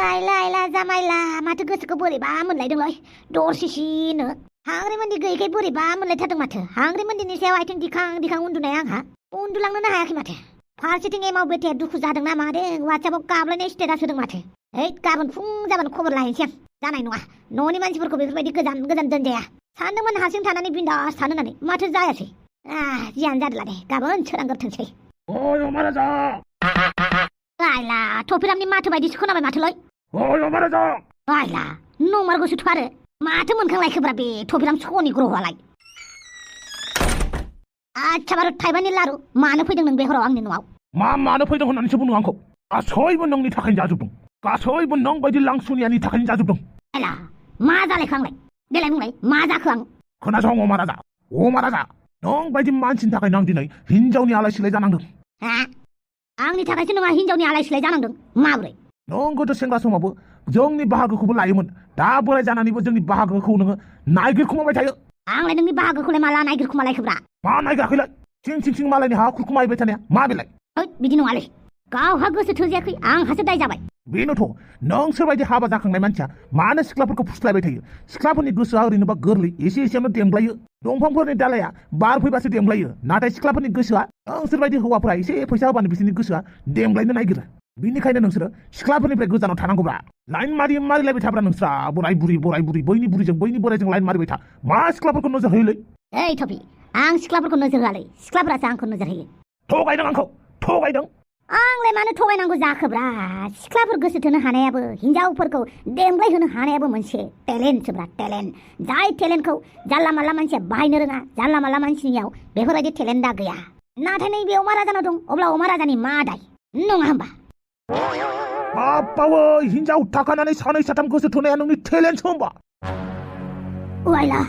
आइला जामाइला माथो गोसोखौ बोरैबा मोनलायदोंलै दरसेनो हांग्रिमोनदि गैयैखाय बोरैबा मोनलायथारदों माथो हांग्रिमोनदिनि सायाव आथिं दिखां दिखां उन्दुनाय आंहा उन्दुलांनोनो हायाखै माथो फारसेथिं एमाव बेथाया दुखु जादों ना मादों वाट्सएपआव गाबलायनाय स्टेटास होदों माथो गाबोन फुं जाबानो खबर लाहैनोसै आं जानाय नङा न'नि मानसिफोरखौ बेफोरबायदि गोजान गोजान दोनजाया सानदोंमोन हारसिं थानानै बिन्दास थानो होननानै माथो जायासै जियानो जादोला दे गाबोन सोरांग्रोथोंसै ओइ अमाराजा आइला थफिरामनि माथो बायदिसो खोनाबाय माथोलै ओइ अमाराजा आइला नंमारगौसोथ' आरो माथो मोनखांलायखोब्रा बे थफिराम सनि ग्रहआलाय आच्छा बारु थाइबानि लारु मानो फैदों नों बे हराव आंनि न'आव मानो फैदों होननानैसो बुंदों आंखौ गासैबो नोंनि थाखायनो जाजोबदों गासैबो नों बायदि लांसुनियानि थाखायनो जाजोबदों आइला मा जालायखो आंलाय देलाय बुंलाय मा जाखो आं खोनासं अमाराजा नों बायदि मानसिनि थाखायनो आं दिनै हिनजावनि आलाय सिलाय जानांदों आंनि थाखायसो नङा हिनजावनि आलाय सिलाय जानांदों माबोरै नों गोदो सेंग्रा समावबो जोंनि बाहागोखौबो लायोमोन दा बोराय जानानैबो जोंनि बाहागोखौ नोङो नायगिरखुमाबाय थायो आंलाय नोंनि बाहागोखौलाय माला नायगिरखुमालायखोब्रा मा नायगाखैलाय सिं मालायनि हा खुरखुमाहैबाय थानाया मा बेलाय बिदि नङालै गावहा गोसो थोजायाखै आंहासो दाय जाबाय बेनोथ' नों सोरबायदि हाबा जाखांनाय मानसिया मानो सिख्लाफोरखौ फुस्लायबाय थायो सिख्लाफोरनि गोसोआ ओरैनोबा गोरलै एसे एसेयावनो देमग्लायो दंफांफोरनि दालाया बार फैबासो देमग्लायो नाथाय सिख्लाफोरनि गोसोआ नोंसोरबायदि हौवाफोरा एसे फैसा होबानो बिसोरनि गोसोआ देमग्लायनो नागिरो बिनिखायनो नोंसोरो सिख्लाफोरनिफ्राय गोजानाव थानांगौब्रा लाइन मारिलायबाय थाब्रा नोंस्रा बोराय बुरि बैनि बुरिजों बैनि बोरायजों लाइन मारिबाय था मा सिख्लाफोरखौ नोजोर होयोलै थफि आं सिख्लाफोरखौ नोजोर होआलै सिख्लाफोरासो आंखौ नोजोर होयो थगायदों आंखौ थगायदों आंलाय मानो थगायनांगौ जाखोब्रा सिख्लाफोर गोसो थोनो हानायाबो हिनजावफोरखौ देमग्लाय होनो हानायाबो मोनसे टेलेन्टसोब्रा टेलेन्ट जाय टेलेन्टखौ जानला मानला मानसिया बाहायनो रोङा जानला मानला मानसिनियाव बेफोरबायदि टेलेन्टआ गैया नाथाय नैबे अमा राजानाव दं अब्ला अमा राजानि मा दाय नङा होमबा बापावो हिनजाव थाखानानै सानै साथाम गोसो थोनाया नोंनि टेलेन्टसो होमबा वाइला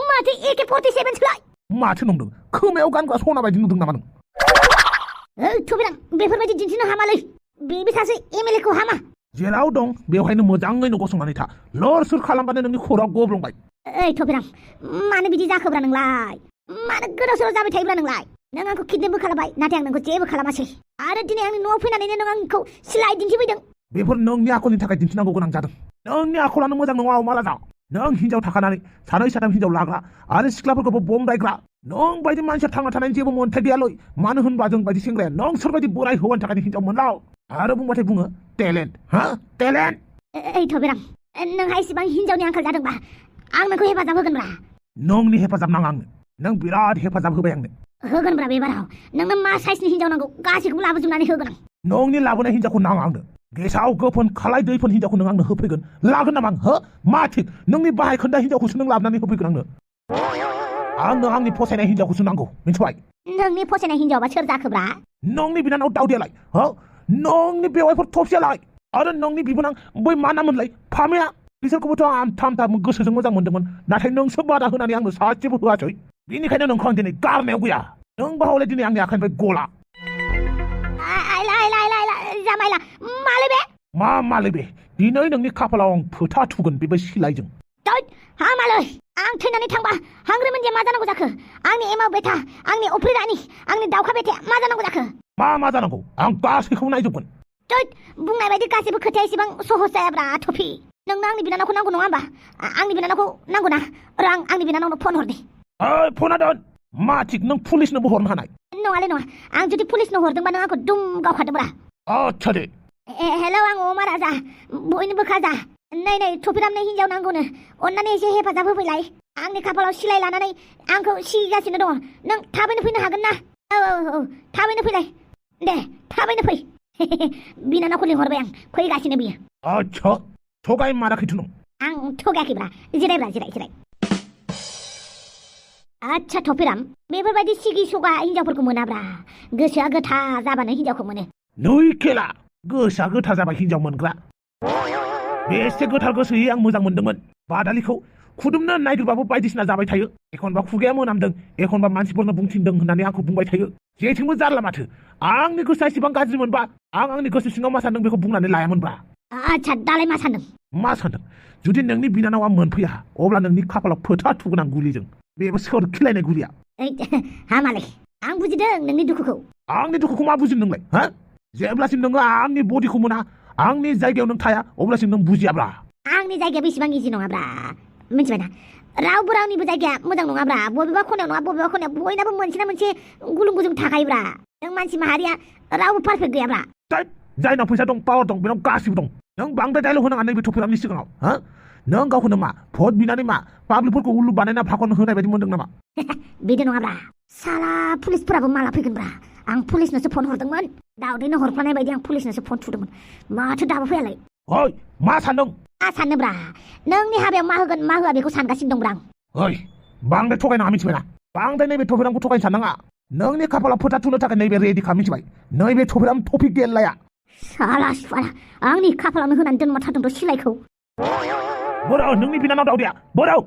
माथो AK-47 सोलाय माथो नंदों खोमायाव गानग्रा सना बायदि नुदों नामा नों थफिरां बेफोरबायदि दिन्थिनो हामालै बे सासे MLA खौ हामा जेराव दं बेवहायनो मोजाङैनो गसंनानै था लर सोर खालामबानो नोंनि खर'आव गब्लंबाय थफिरां मानो बिदि जाखोब्रा नोंलाय मानो गोदाव सोराव जाबाय थायोब्रा नोंलाय नों आंखौ किडनेपबो खालामबाय नाथाय आं नोंखौ जेबो खालामासै आरो दिनै आंनि न'आव फैनानैनो नों आंखौ सिलाइ दिन्थिफैदों बेफोर नोंनि आखलनि थाखाय दिन्थिनांगौ गोनां जादों नोंनि आखलानो मोजां नङा अमाराजा नों हिनजाव थाखानानै सानै साथाम हिनजाव लाग्रा आरो सिख्लाफोरखौबो बम रायग्रा नों बायदि मानसिया थांना थानायनि जेबो मोन्थाय गैयालै मानो होनबा जों बायदि सेंग्राया नों सोरबायदि बोराय हौवानि थाखाय हिनजाव मोनलाव आरो बुंबाथाय बुङो टेलेन्ट टेलेन्ट थफिरां नोंहा इसेबां हिनजावनि आंखाल जादोंबा आं नोंखौ हेफाजाब होगोनब्रा नोंनि हेफाजाब नाङा आंनो नों बिराद हेफाजाब होबाय आंनो होगोनब्रा बे बाराव नोंनो मा साइजनि हिनजाव नांगौ गासैखौबो लाबोजोबनानै होगोन आं नोंनि लाबोनाय हिनजावखौ नाङा आंनो गेसाव गोफोन खालाय दैफोन हिनजावखौ नों आंनो होफैगोन लागोन नामा आं मा थिग नोंनि बाहाय खोन्दा हिनजावखौसो नों लाबोनानै होफैगोन आंनो आंनि फसायनाय हिनजावखौसो नांगौ मिन्थिबाय नोंनि फसायनाय हिनजावबा सोर जाखोब्रा नोंनि बिनानाव दावदियालाय नोंनि बेवाइफोर थफसियालाय आरो नोंनि बिबोनां बै मा नाममोनलाय फामेया बिसोरखौबोथ' आं थाम गोसोजों मोजां मोन्दोंमोन नाथाय नोंसो बादा होनानै आंनो सासेबो होआसै बिनिखायनो नोंखौ आं दिनै गारनायाव गैया नों बाहावलाय दिनै आंनि आखाइनिफ्राय गला जामाइला मालै बे मा मालै बे दिनै नोंनि खाफालाव आं फोथा थुगोन बेबो सिलाइजों हामालै आं थैनानै थांबा हांग्रिमोनदिया मा जानांगौ जाखो आंनि एमाव बेथा आंनि अफ्रि रानि आंनि दाउखा बेथाया मा जानांगौ जाखो मा जानांगौ आं गासैखौबो नायजोबगोन बुंनाय बायदि गासैबो खोथाया एसेबां सहज जायाब्रा थफि नोंनो आंनि बिनानावखौ नांगौ नङा होमबा आंनि बिनानावखौ नांगौ ना आंनि बिनानावनो फन हर दे फना दोन मा थिग नों पुलिसनोबो हरनो हानाय नङालै नङा आं जुदि पुलिसनो हरदोंबा नों आंखौ दुम गावखादोंब्रा आच्छा दे हेलौ आं अमा राजा बयनिबो खाजा नै थफिरामनो हिनजाव नांगौनो अन्नानै एसे हेफाजाब होफैलाय आंनि खाफालाव सिलाइ लानानै आंखौ सिगिगासिनो दङ नों थाबैनो फैनो हागोन ना औ थाबैनो फैलाय दे थाबैनो फै बिनानावखौ लिंहरबाय आं फैगासिनो बियो आच्छा थगाय माराखैथ' नों आं थगायाखैब्रा जिराय आच्छा थफिराम बेफोरबायदि सिगि सगा हिनजावफोरखौ मोनाब्रा गोसोआ गोथा जाबानो हिनजावखौ मोनो नै खेला गोसोआ गोथार जाबाय हिनजाव मोनग्रा बेसे गोथार गोसोयै आं मोजां मोनदोंमोन बादालिखौ खुदुमनो नायगिरबाबो बायदिसिना जाबाय थायो एखनबा खुगाया मोनामदों एखनबा मानसिफोरनो बुंथिंदों होननानै आंखौ बुंबाय थायो जेथिंबो जारला माथो आंनि गोसोआ एसेबां गाज्रि मोनबा आं आंनि गोसो सिङाव मा सानदों बेखौ बुंनानै लायामोनब्रा आच्छा दालाय मा सानदों जुदि नोंनि बिनानावा मोनफैया अब्ला नोंनि खाफालाव फोथा थुगोन आं गुलिजों बेबो सोरखिलायनाय गुलिया हामालै आं बुजिदों नोंनि दुखुखौ आंनि दुखुखौ मा बुजिनो नोंलाय जेब्लासिम नोङो आंनि बडिखौ मोना आंनि जायगायाव नों थाया अब्लासो नों बुजियाब्रा आंनि जायगाया बेसेबां इजि नङाब्रा मिथिबायना रावबो रावनिबो जायगाया मोजां नङाब्रा बबेबा खनायाव नङा बबेबा खनायाव बयनाबो मोनसे ना मोनसे गुलुं गुजुं थाखायोब्रा नों मानसि माहारिया रावबो पारफेक्ट गैयाब्रा जायनाव फैसा दं पावार दं बेनाव गासिबो दं नों बांद्राय डायलग होनाङा नैबे टपिरामनि सिगाङाव हो नों गावखौनो मा भट बिनानै मा पाब्लिकफोरखौ उल्लु बानायना भाखन होनाय बायदि मोनदों नामा बिदि नङाब्रा साला पुलिसफोराबो माला फैगोनब्रा आं पुलिसनोसो फन हरदोंमोन दाउदैनो हरफ्लानाय बायदि आं पुलिसनोसो फन थुदोंमोन माथो दाबो फैयालाय ओइ मा सानदों मा साननोब्रा नोंनि हाबायाव मा होगोन मा होआ बेखौ सानगासिनो दंब्रा आं ओइ बांद्राय थगायनाङा मिथिबायना बांद्राय नैबे टपिरामखौ थगायनो साननाङा नोंनि खाफालाव फोथा थुनो थाखाय नैबे रेडि खा मिथिबाय नैबे टपिराम टपिक गेलेलाया साला सुवाला आंनि खाफालावनो होनानै दोनमारथारदोंथ' सिलायखौ बोराव नोंनि बिनानाव दाउदैया बोराव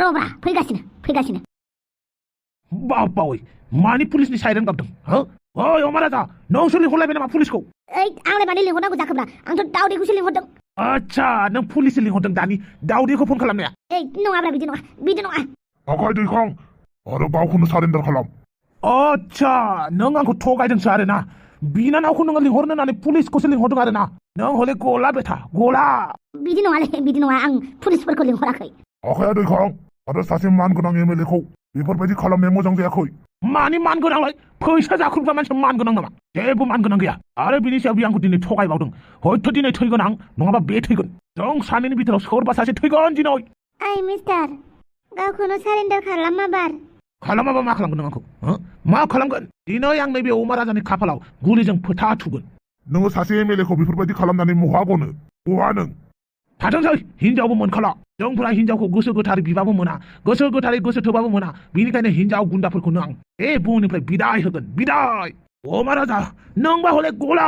रब्रा फैगासिनो बावै मानि पुलिसनि साइरेन गाबदों हो ओइ अमा राजा नोंसोर लिंहरलायबाय नामा पुलिसखौ ओइ आंलाय मानो लिंहरनांगौ जाखोब्रा आंथ' दाउदैखौसो लिंहरदों आच्छा नों पुलिससो लिंहरदों दानि दाउदैखौ फन खालामनाया ओइ नङाब्रा बिदि नङा आखाय दैखां आरो गावखौनो सारेन्डार खालाम आच्छा नों आंखौ थगायदोंसो आरोना बिनानावखौ नोङो लिंहरनो होननानै पुलिसखौसो लिंहरदों आरोना नों हले गला बेथा गला बिदि नङा आं पुलिसफोरखौ लिंहराखै आखाया दैखां आरो सासे मानगोनां एमएलएखौ बेफोरबायदि खालामनाया मोजां जायाखै मानि मानगोनांलाय फैसा जाख्रुबग्रा मानसिया मानगोनां नामा जेबो मानगोनां गैया आरो बिनि सायाव बियो आंखौ दिनै थगायबावदों हयथ' दिनै थैगोन आं नङाबा बे थैगोन जों सानैनि बिथोराव सोरबा सासे थैगोन दिनै ओइ मिस्टार गावखौनो सारेन्डार खालामा बार खालामाबा मा खालामगोन नों आंखौ मा खालामगोन दिनै आं नैबे अमा राजानि खाफालाव गुलिजों फोथा थुगोन नोङो सासे एमएलएखौ बेफोरबायदि खालामनानै महा गनो बहा नों थाथोंसै हिनजावबो मोनखाला जोंफोरा हिनजावखौ गोसो गोथारै बिबाबो मोना गोसो गोथारै गोसो थोबाबो मोना बिनिखायनो हिनजाव गुन्दाफोरखौनो आं बे बुहुमनिफ्राय बिदाय होगोन बिदाय अमा राजा नोंबा हले गला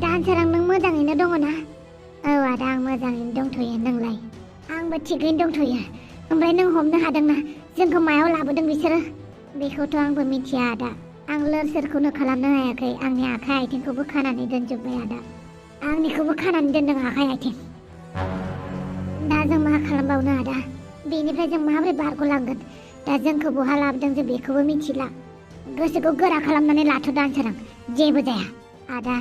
डान्सारां नों मोजाङैनो दङ ना औ आदा आं मोजाङैनो दंथ'यो नोंलाय आंबो थिगैनो दंथ'यो ओमफ्राय नों हमनो हादोंना जोंखौ मायाव लाबोदों बिसोरो बेखौथ' आंबो मिथिया आदा आं लोर सोरखौनो खालामनो हायाखै आंनि आखाइ आथिंखौबो खानानै दोनजोब्बाय आदा आंनिखौबो खानानै दोनदों आखाइ आथिं दा जों मा खालामबावनो आदा बेनिफ्राय जों माबोरै बारग'लांगोन दा जोंखौ बहा लाबोदों जों बेखौबो मिथिला गोसोखौ गोरा खालामनानै लाथ' डान्सारां जेबो जाया आदा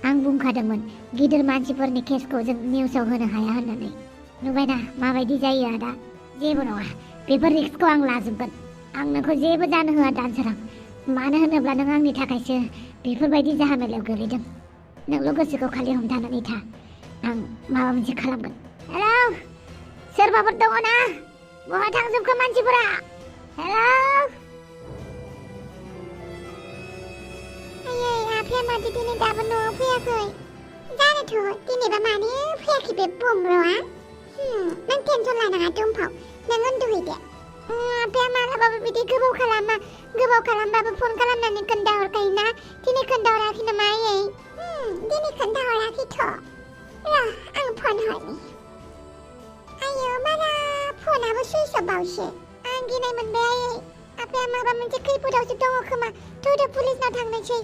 आं बुंखादोंमोन गिदिर मानसिफोरनि केसखौ जों निउसाव होनो हाया होननानै नुबायना माबायदि जायो आदा जेबो नङा बेफोर रिस्कखौ आं लाजोबगोन आं नोंखौ जेबो जानो होआ डान्सारां मानो होनोब्ला नों आंनि थाखायसो बेफोरबायदि जाहामेलायाव गोलैदों नोंल' गोसोखौ खालि हमथानानै था आं माबा मोनसे खालामगोन हेलौ सोरबाफोर दङ ना बहा थांजोबखो मानसिफोरा हेलौ आयै आफाया माथो दिनै दाबो न'आव फैयाखै जानोथ' दिनैबा मानो फैयाखै बे बुमर'आ नों टेनसन लानाङा दुमफाव नों उन्दुहैदो आफाया मालाबाबो बिदि गोबाव खालामबाबो फन खालामनानै खोन्थाहरखायोना दिनै खोन्थाहराखै नामा आयै दिनै खोन्थाहराखैथ' र' आं फन हरनि आयो माला फनाबो सुइस अफबावसो आं गिनाय मोनबाय आयै आफाया माबा मोनसे खैफोदावसो दङ खोमा थौदो पुलिसनाव थांनोसै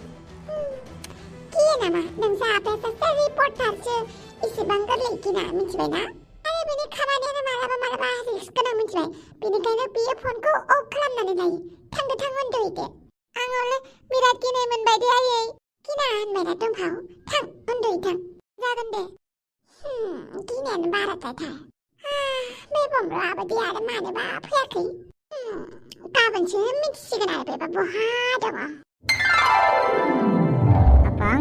गियो नामा नोंसा आफाया सासे रिपर्टारसो इसेबां गोरलै गिना मिथिबायना आरो बिनि खामानियानो मालाबा रिस्क गोनां मिथिबाय बेनिखायनो बियो फनखौ अफ खालामनानै लायो थांदो थां उन्दुहैदो आं हले बिराद गिनाय मोनबाय दे आयै गिना होनबायना दंफाव थां उन्दुहैथां जागोन दे गिनायानो बाराद्रायथार बे बुमर'आबोदि आरो मानोबा फैयाखै गाबोनसो मिथिसिगोन आरो बेबा बहा दङ आफां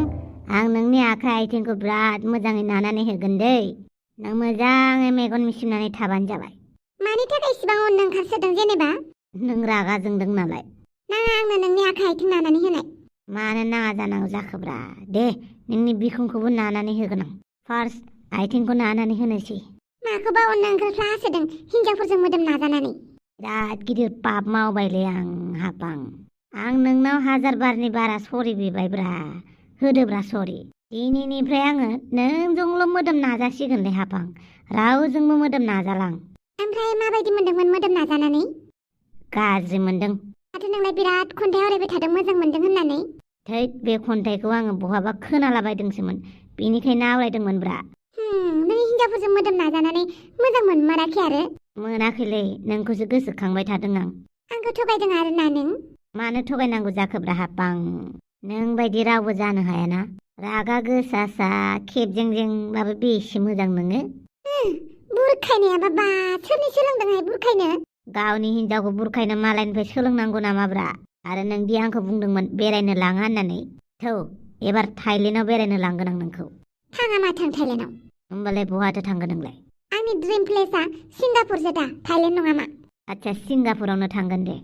आं नोंनि आखाइ आथिंखौ बिराद मोजाङै नानानै होगोन दै नों मोजाङै मेगन मिसिमनानै थाबानो जाबाय मानि थाखाय इसिबां अननो ओंखारसोदों जेनेबा नों रागा जोंदों नालाय नाङा आंनो नोंनि आखाइ आथिं नानानै होनाय मानो नाङा जानांगौ जाखोब्रा दे नोंनि बिखुंखौबो नानानै होगोन आं फार्स्ट आथिंखौ नानानै होनोसै माखौबा अननो ओंखारफ्ला हासोदों हिनजावफोरजों मोदोम नाजानानै बिराद गिदिर पाप मावबायलै आं हापां आं नोंनाव 1000 बारनि बारा सरि बिबायब्रा होदोब्रा सरि दिनैनिफ्राय आङो नोंजोंल' मोदोम नाजासिगोनलै हापां रावजोंबो मोदोम नाजालां ओमफ्राय माबायदि मोनदोंमोन मोदोम नाजानानै गाज्रि मोनदों माथो नोंलाय बिराद खन्थाइ आवरायबाय थादों मोजां मोनदों होननानै थै बे खन्थाइखौ आङो बहाबा खोनालाबायदोंसोमोन बेनिखायनो आवरायदोंमोनब्रा नों हिनजावफोरजों मोदोम नाजानानै मोजां मोनमाराखै आरो मोनाखैलै नोंखौसो गोसोखांबाय थादों आं आंखौ थगायदों आरोना नों? मानो थगायनांगौ जाखोब्रा हापां? नों बायदि रावबो जानो हायाना। रागा गोसासा खेबजेंजेंबाबो बेसे मोजां नोङो। बुरखायनायाबा बा सोरनि सोलोंदोंहाय बुरखायनो? गावनि हिनजावखौ बुरखायनो मालायनिफ्राय सोलोंनांगौ नामाब्रा? आरो नोंदि आंखौ बुंदोंमोन बेरायनो लाङा होननानै। थौ एबार थाइलेण्डआव बेरायनो लांगोन आं नोंखौ। थाङा माथो आं थाइलेण्डआव? होमबालाय बहाथो थांगोन नोंलाय? आंनि ड्रिम प्लेसआ सिंगापुरसो दा, थाइलेण्ड नङा मा? आच्छा सिंगापुरावनो थांगोन दे।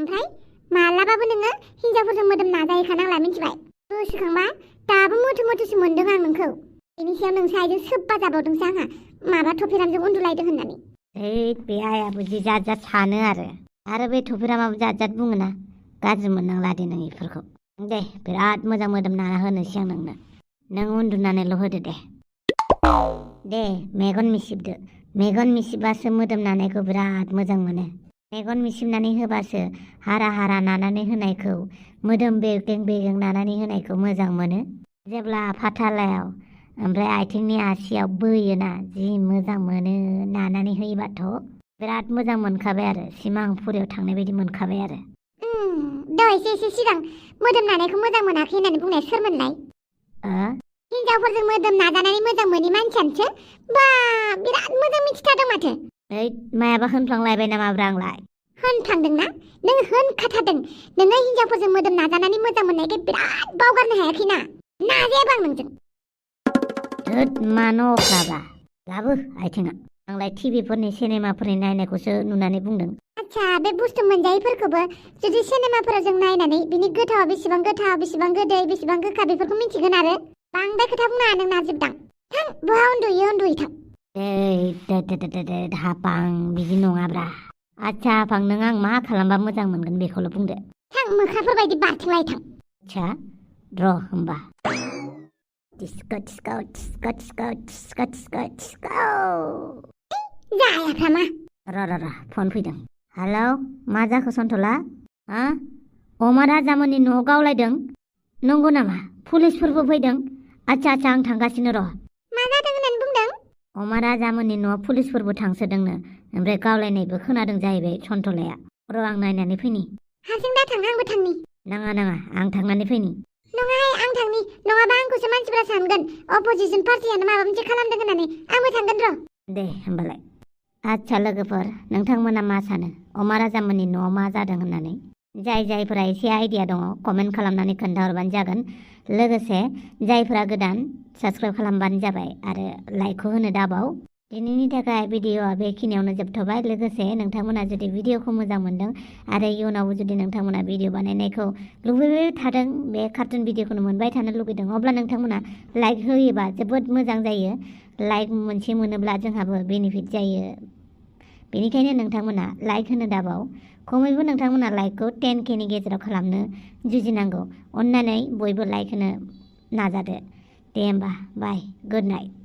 ओमफ्राय मालाबाबो नोङो हिनजावफोरजों मोदोम नाजाहैखानांला मिथिबाय? गोसोखांबा दाबो मोथो मोथोसो मोनदों आं नोंखौ। बेनि सायाव नोंसो आइजों सोब्बा जाबावदोंसो आंहा माबा थफिरामजों उन्दुलायदों होननानै। बे आइयाबो जि जात जात सानो आरो बे थफिरामाबो जात जात बुङोना। गाज्रि मोननांला दे नों इफोरखौ। दे बिराद मोजां मोदोम नाना होनोसै आं नोंनो। नों उन्दुनानैल' होदो दे। दे मेगन मिसिबदो। मेगन मिसिबासो मोदोम नानायखौ बिराद मोजां मोनो। मेगन मिसिबनानै होबासो हारा हारा नानानै होनायखौ, मोदोम बेगें बेगें नानानै होनायखौ मोजां मोनो। जेब्ला फाथालायाव ओमफ्राय आथिंनि आसियाव बोयोना जि मोजां मोनो नानानै होयोबाथ' बिराद मोजां मोनखाबाय आरो सिमांपुरियाव थांनाय बायदि मोनखाबाय आरो। दहायसो एसे सिगां मोदोम नानायखौ मोजां मोनाखै होननानै बुंनाया सोरमोनलाय? हिनजावफोरजों मोदोम नाजानानै मोजां मोनि मानसियानोसो बा बिराद मोजां मिथिथारदों माथो। मायाबा होनफ्लांलायबाय नामाब्रा आंलाय? होनफ्लांदोंना? नों होनखाथारदों। नोङो हिनजावफोरजों मोदोम नाजानानै मोजां मोननायखाय बिराद बावगारनो हायाखैना। नाजायाबो आं नोंजों। धोद मानो अख्राबा? लाबो आथिङा। आंलाय टिभिफोरनि सिनेमाफोरनि नायनायखौसो नुनानै बुंदों। आच्छा बे बुस्थु मोनजायैफोरखौबो जुदि सिनेमाफोराव जों नायनानै बिनि गोथाव बेसेबां गोदै बेसेबां गोखा बेफोरखौ मिथिगोन आरो बांद्राय खोथा बुंनाङा नों नाजिबदां। थां बहा उन्दुयो उन्दुहैथां। हापां बिदि नङाब्रा। आच्छा हापां नों आं मा खालामबा मोजां मोनगोन बेखौल' बुंदो। थां मोख्राफोर बायदि बारथिंलायथां। आच्छा र' होमबा। टिस्क' टिस्क' टिस्क' टिस्क' टिस्क' टिस्क' टिस्क'। जायाफ्रा मा? र' फन फैदों। हेलौ मा जाखो सन्थला? अमा राजामोननि न'आव गावलायदों? नंगौ नामा? पुलिसफोरबो फैदों? आच्छा आं थांगासिनो र'। मा जादों होननानै बुंदों? अमा राजामोननि न'आव पुलिसफोरबो थांसोदोंनो। ओमफ्राय गावलायनायबो खोनादों जाहैबाय सन्थलाया। र' आं नायनानै फैनि। हारसिं दा थां आंबो थांनि। नाङा आं थांनानै फैनि। नङाहाय आं थांनि, नङाबा आंखौसो मानसिफ्रा सानगोन अपोजिसन पार्टियानो माबा मोनसे खालामदों होननानै। आंबो थांगोन र'। दे होमबालाय। आच्छा लोगोफोर नोंथांमोना मा सानो अमा राजामोननि न'आव मा जादों होननानै? जायफोरा एसे आइडिया दङ कमेन्ट खालामनानै खोन्थाहरबानो जागोन। लोगोसे जायफोरा गोदान साबस्क्राइब खालामबानो जाबाय आरो लाइकखौ होनो दाबाव। दिनैनि थाखाय भिडिअआ बेखिनियावनो जोबथ'बाय। लोगोसे नोंथांमोना जुदि भिडिअखौ मोजां मोनदों आरो इयुनावबो जुदि नोंथांमोना भिडिअ बानायनायखौ लुबैबाय थादों, बे कार्टुन भिडिअखौनो मोनबाय थानो लुगैदों, अब्ला नोंथांमोना लाइक होयोबा जोबोद मोजां जायो। लाइक मोनसे मोनोब्ला जोंहाबो बेनिफिट जायो। बेनिखायनो नोंथांमोना लाइक होनो दाबाव। खमैबो नोंथांमोना लाइकखौ 10K नि गेजेराव खालामनो जुजिनांगौ। अन्नानै बयबो लाइक होनो नाजादो। दे होमबा बाय, गुड नाइट।